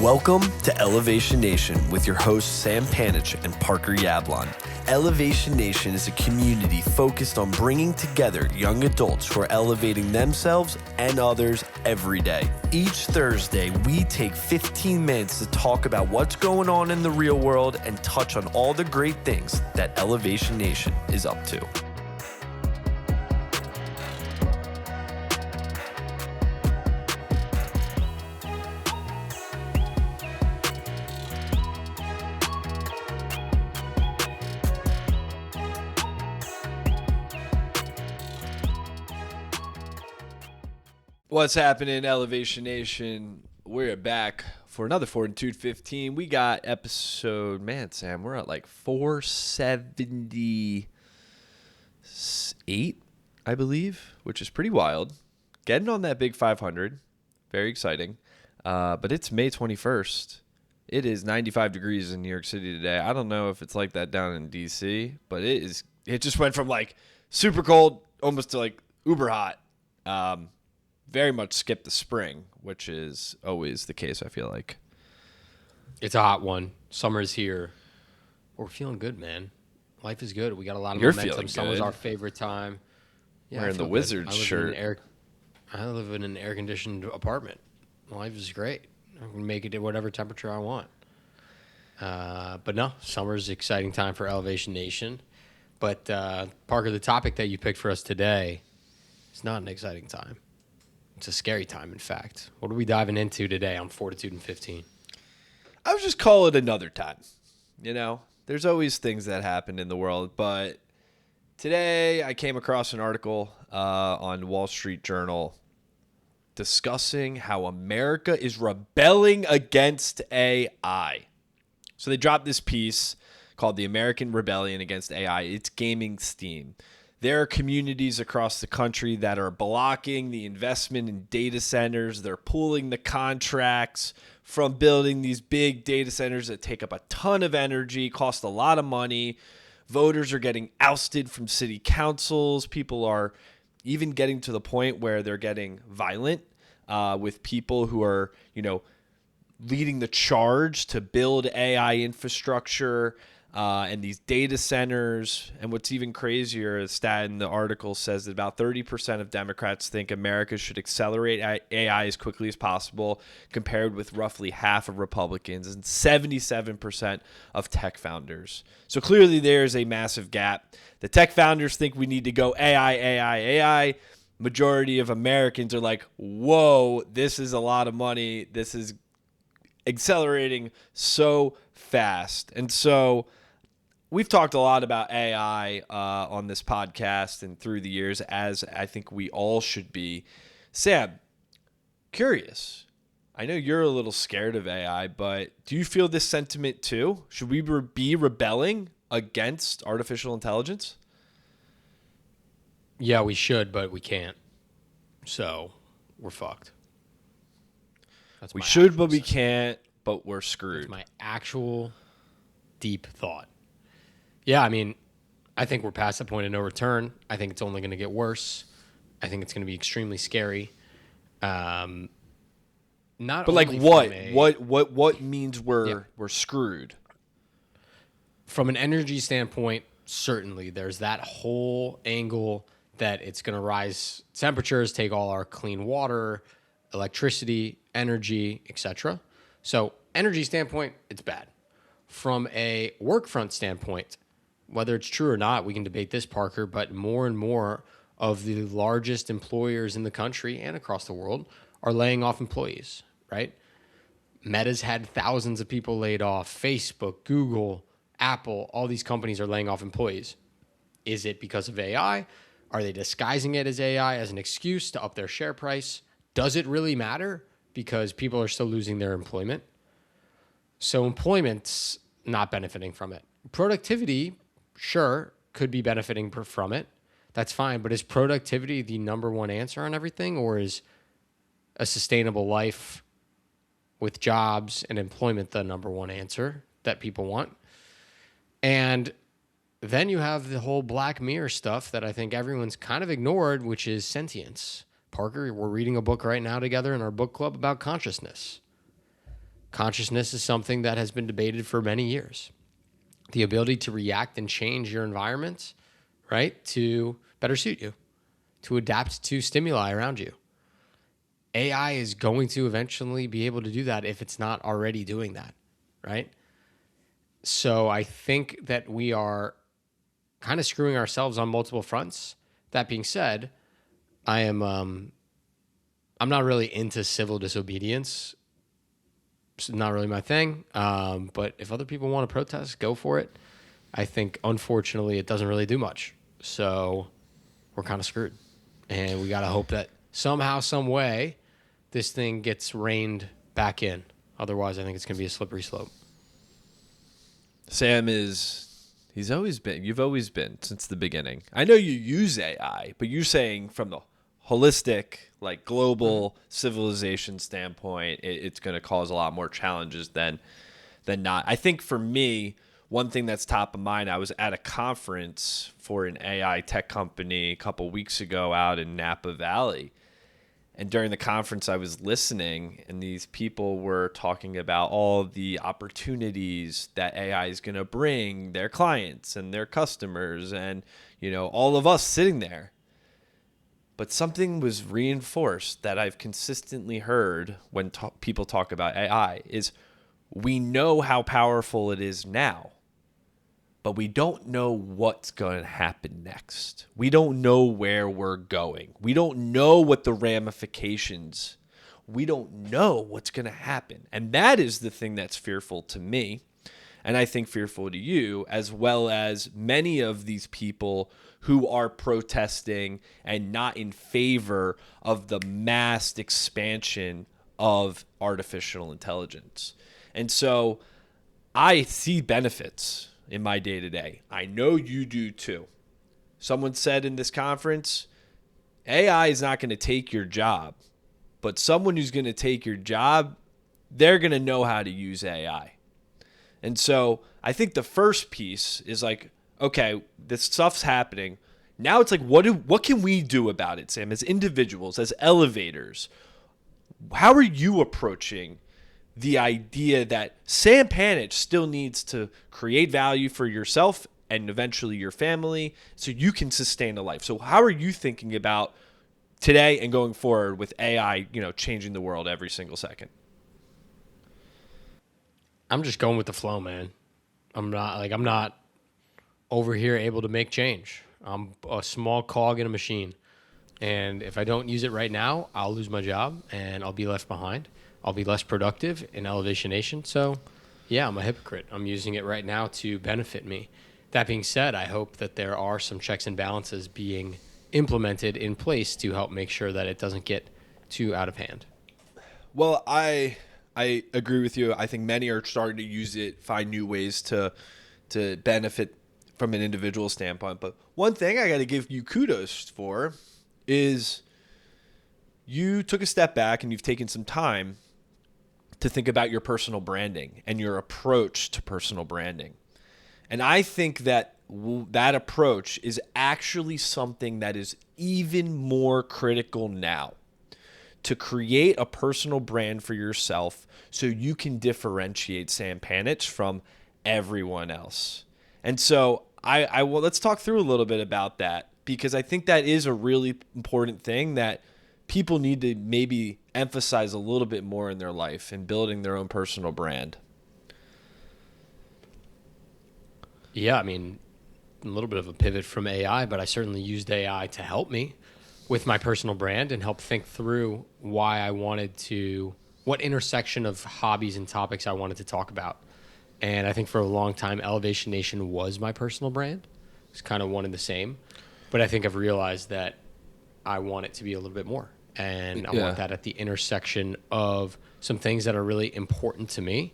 Welcome to Elevation Nation with your hosts Sam Panich and Parker Yablon. Elevation Nation is a community focused on bringing together young adults who are elevating themselves and others every day. Each Thursday, we take 15 minutes to talk about what's going on in the real world and touch on all the great things that Elevation Nation is up to. What's happening, Elevation Nation? We're back for another Fortitude 15. We got episode, Sam, we're at like 478, I believe, which is pretty wild. Getting on that big 500. Very exciting. But it's May 21st. It is 95 degrees in New York City today. I don't know if it's like that down in D.C., but it just went from like super cold almost to like uber hot. Very much skipped the spring, which is always the case, I feel like. It's a hot one. Summer's here. We're feeling good, man. Life is good. We got a lot of You're momentum. feeling Summer's good. our favorite time. Yeah, Wearing the Wizards shirt. I live in an air-conditioned apartment. Life is great. I can make it at whatever temperature I want. But no, summer's an exciting time for Elevation Nation. But Parker, the topic that you picked for us today is not an exciting time. It's a scary time, in fact. What are we diving into today on Fortitude and 15? I would just call it another time. You know, there's always things that happen in the world, but today I came across an article on Wall Street Journal discussing how America is rebelling against AI. So they dropped this piece called The American Rebellion Against AI. It's gaining steam. There are communities across the country that are blocking the investment in data centers. They're pulling the contracts from building these big data centers that take up a ton of energy, cost a lot of money. Voters are getting ousted from city councils. People are even getting to the point where they're getting violent with people who are, leading the charge to build AI infrastructure. And these data centers. And what's even crazier, a stat in the article says that about 30% of Democrats think America should accelerate AI as quickly as possible, compared with roughly half of Republicans and 77% of tech founders. So clearly there's a massive gap. The tech founders think we need to go AI. Majority of Americans are like, whoa, this is a lot of money. This is accelerating so fast. And so we've talked a lot about AI on this podcast and through the years, as I think we all should be. Sam, curious. I know you're a little scared of AI, but do you feel this sentiment too? Should we be rebelling against artificial intelligence? Yeah, we should, but we can't. So we're fucked. We should, but we can't, but we're screwed. That's my actual deep thought. Yeah, I mean, I think we're past the point of no return. I think it's only going to get worse. I think it's going to be extremely scary. But like what? What means we're screwed? From an energy standpoint, certainly there's that whole angle that it's going to rise temperatures, take all our clean water, electricity, energy, etc. So energy standpoint, it's bad. From a work front standpoint, whether it's true or not, we can debate this, Parker, but more and more of the largest employers in the country and across the world are laying off employees, right? Meta's had thousands of people laid off. Facebook, Google, Apple, all these companies are laying off employees. Is it because of AI? Are they disguising it as AI as an excuse to up their share price? Does it really matter? Because people are still losing their employment. So employment's not benefiting from it. Productivity, sure, could be benefiting from it. That's fine. But is productivity the number one answer on everything? Or is a sustainable life with jobs and employment the number one answer that people want? And then you have the whole Black Mirror stuff that I think everyone's kind of ignored, which is sentience. Parker, we're reading a book right now together in our book club about consciousness. consciousness is something that has been debated for many years. The ability to react and change your environment, right, to better suit you, to adapt to stimuli around you. AI is going to eventually be able to do that if it's not already doing that, right? So I think that we are kind of screwing ourselves on multiple fronts. That being said, I'm not really into civil disobedience. It's not really my thing. But if other people want to protest, go for it. I think, unfortunately, it doesn't really do much. So we're kind of screwed. And we got to hope that somehow, some way, this thing gets reined back in. Otherwise, I think it's going to be a slippery slope. Sam you've always been since the beginning. I know you use AI, but you're saying from the holistic, like global civilization standpoint, it's going to cause a lot more challenges than not. I think for me, one thing that's top of mind, I was at a conference for an AI tech company a couple weeks ago out in Napa Valley. And during the conference, I was listening, and these people were talking about all the opportunities that AI is going to bring their clients and their customers and, all of us sitting there. But something was reinforced that I've consistently heard when people talk about AI is we know how powerful it is now, but we don't know what's going to happen next. We don't know where we're going. We don't know what the ramifications. We don't know what's going to happen. And that is the thing that's fearful to me, and I think fearful to you, as well as many of these people who are protesting and not in favor of the mass expansion of artificial intelligence. And so I see benefits in my day-to-day. I know you do too. Someone said in this conference, AI is not going to take your job, but someone who's going to take your job, they're going to know how to use AI. And so I think the first piece is like, okay, this stuff's happening. Now it's like, what can we do about it, Sam, as individuals, as elevators? How are you approaching the idea that Sam Panich still needs to create value for yourself and eventually your family so you can sustain a life? So how are you thinking about today and going forward with AI, changing the world every single second? I'm just going with the flow, man. I'm not over here able to make change. I'm a small cog in a machine. And if I don't use it right now, I'll lose my job and I'll be left behind. I'll be less productive in Elevation Nation. So, yeah, I'm a hypocrite. I'm using it right now to benefit me. That being said, I hope that there are some checks and balances being implemented in place to help make sure that it doesn't get too out of hand. Well, I agree with you. I think many are starting to use it, find new ways to benefit from an individual standpoint. But one thing I got to give you kudos for is you took a step back and you've taken some time to think about your personal branding and your approach to personal branding. And I think that approach is actually something that is even more critical now, to create a personal brand for yourself so you can differentiate Sam Panich from everyone else. And so let's talk through a little bit about that, because I think that is a really important thing that people need to maybe emphasize a little bit more in their life in building their own personal brand. Yeah, I mean, a little bit of a pivot from AI, but I certainly used AI to help me with my personal brand and help think through what intersection of hobbies and topics I wanted to talk about. And I think for a long time, Elevation Nation was my personal brand. It's kind of one and the same. But I think I've realized that I want it to be a little bit more. And I want that at the intersection of some things that are really important to me.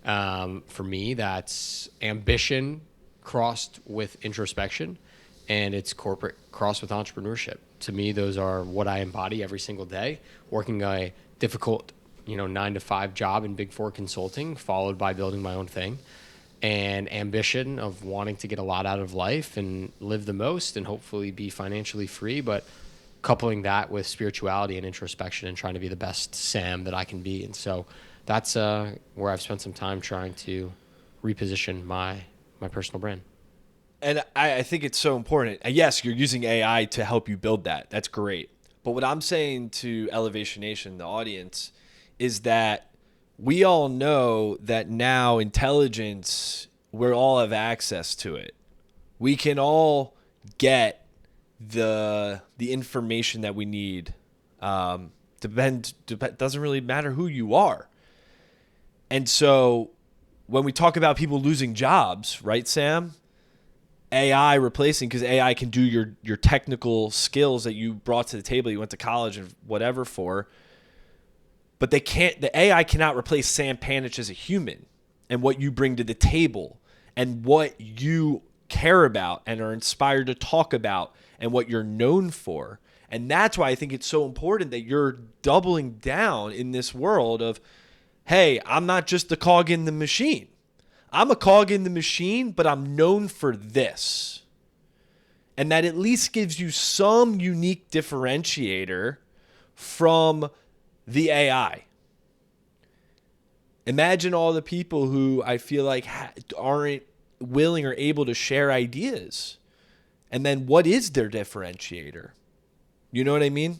For me, that's ambition crossed with introspection, and it's corporate crossed with entrepreneurship. To me, those are what I embody every single day, working a difficult 9-to-5 job in Big Four consulting, followed by building my own thing, and ambition of wanting to get a lot out of life and live the most and hopefully be financially free, but coupling that with spirituality and introspection and trying to be the best Sam that I can be. And so that's where I've spent some time trying to reposition my personal brand. And I think it's so important. And yes, you're using AI to help you build that. That's great. But what I'm saying to Elevation Nation, the audience, is that we all know that now intelligence, we all have access to it. We can all get the information that we need. Doesn't really matter who you are. And so when we talk about people losing jobs, right, Sam? AI replacing, because AI can do your technical skills that you brought to the table, you went to college and whatever for, but the AI cannot replace Sam Panich as a human and what you bring to the table and what you care about and are inspired to talk about and what you're known for. And that's why I think it's so important that you're doubling down in this world of, hey, I'm not just the cog in the machine. I'm a cog in the machine, but I'm known for this. And that at least gives you some unique differentiator from the AI. Imagine all the people who I feel like aren't willing or able to share ideas. And then what is their differentiator? You know what I mean?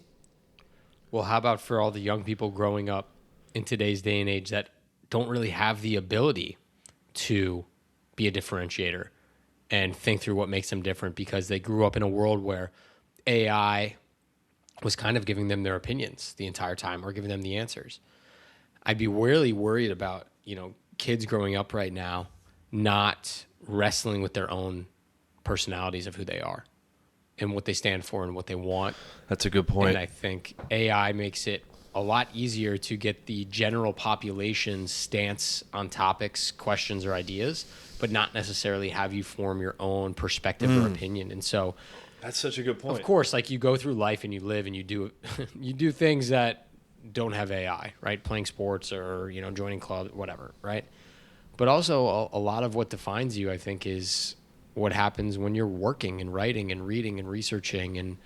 Well, how about for all the young people growing up in today's day and age that don't really have the ability to be a differentiator and think through what makes them different because they grew up in a world where AI was kind of giving them their opinions the entire time or giving them the answers. I'd be really worried about, kids growing up right now not wrestling with their own personalities of who they are and what they stand for and what they want. That's a good point. And I think AI makes it a lot easier to get the general population's stance on topics, questions, or ideas, but not necessarily have you form your own perspective or opinion. And so that's such a good point. Of course, like you go through life and you live and you do you do things that don't have AI, right? Playing sports or, joining clubs, whatever, right? But also a lot of what defines you, I think, is what happens when you're working and writing and reading and researching and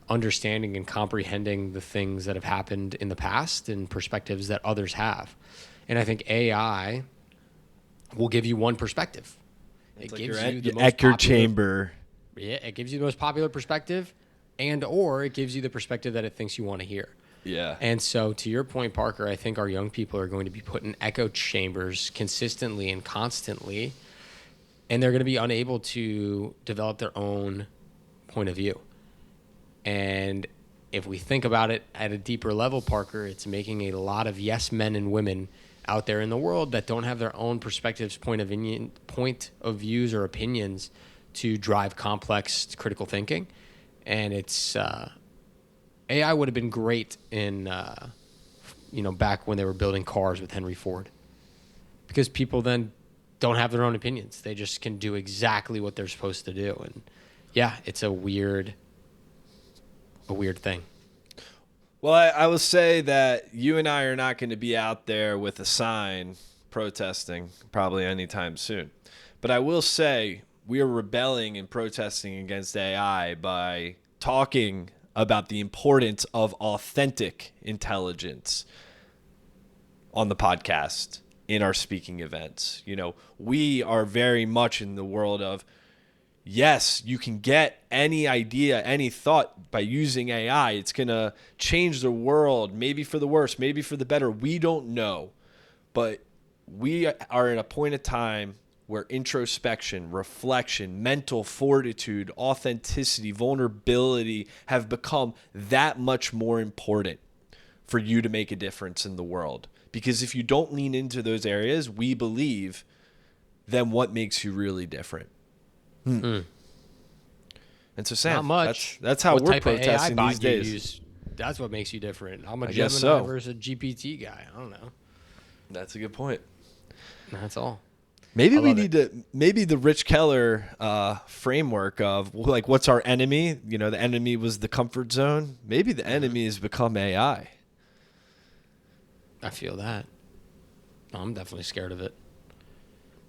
understanding and comprehending the things that have happened in the past and perspectives that others have. And I think AI will give you one perspective. It like gives you the most echo chamber. Yeah, it gives you the most popular perspective or it gives you the perspective that it thinks you want to hear. Yeah. And so to your point, Parker, I think our young people are going to be put in echo chambers consistently and constantly, and they're going to be unable to develop their own point of view. And if we think about it at a deeper level, Parker, it's making a lot of yes men and women out there in the world that don't have their own perspectives, point of views or opinions to drive complex critical thinking. And it's AI would have been great in back when they were building cars with Henry Ford, because people then don't have their own opinions. They just can do exactly what they're supposed to do. And yeah, it's a weird thing. Well, I will say that you and I are not going to be out there with a sign protesting probably anytime soon. But I will say we are rebelling and protesting against AI by talking about the importance of authentic intelligence on the podcast, in our speaking events. We are very much in the world of, yes, you can get any idea, any thought by using AI. It's going to change the world, maybe for the worse, maybe for the better. We don't know. But we are at a point of time where introspection, reflection, mental fortitude, authenticity, vulnerability have become that much more important for you to make a difference in the world. Because if you don't lean into those areas, we believe, then what makes you really different? And so, Sam, not much. That's how we're protesting these days. Use, that's what makes you different. I'm a Gemini versus a GPT guy. I don't know. That's a good point. That's all. Maybe we need maybe the Rich Keller framework of like, what's our enemy? The enemy was the comfort zone. Maybe the enemy has become AI. I feel that. I'm definitely scared of it.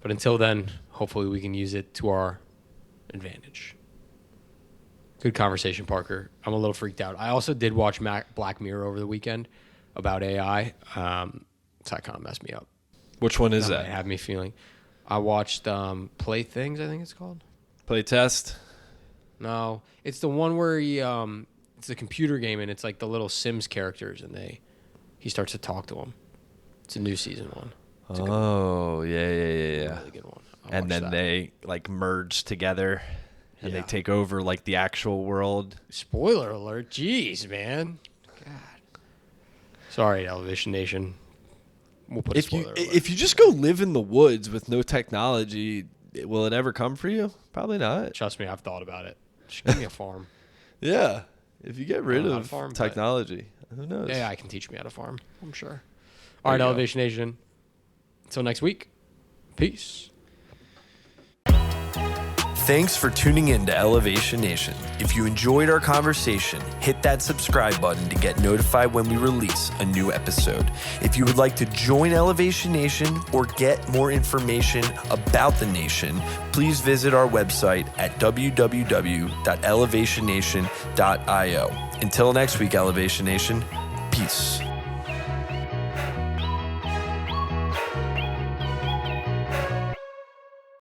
But until then, hopefully we can use it to our advantage. Good conversation, Parker. I'm a little freaked out. I also did watch Black Mirror over the weekend about AI. that kind of messed me up. Which one is That that? might have me feeling. I watched Playthings, I think it's called. Play test? No, it's the one where it's a computer game and it's like the little Sims characters and he starts to talk to them. It's a new season one. It's Oh, yeah. a really good one. And then they like merge together and they take over like the actual world. Spoiler alert. Jeez, man. God. Sorry, Elevation Nation. We'll put a spoiler alert. If you just go live in the woods with no technology, will it ever come for you? Probably not. Trust me, I've thought about it. Just give me a farm. Yeah. If you get rid Not a of farm, but- technology, who knows? Yeah, I can teach me how to farm. I'm sure. All right, you go. Elevation Nation. Until next week. Peace. Thanks for tuning in to Elevation Nation. If you enjoyed our conversation, hit that subscribe button to get notified when we release a new episode. If you would like to join Elevation Nation or get more information about the nation, please visit our website at www.elevationnation.io. Until next week, Elevation Nation, peace.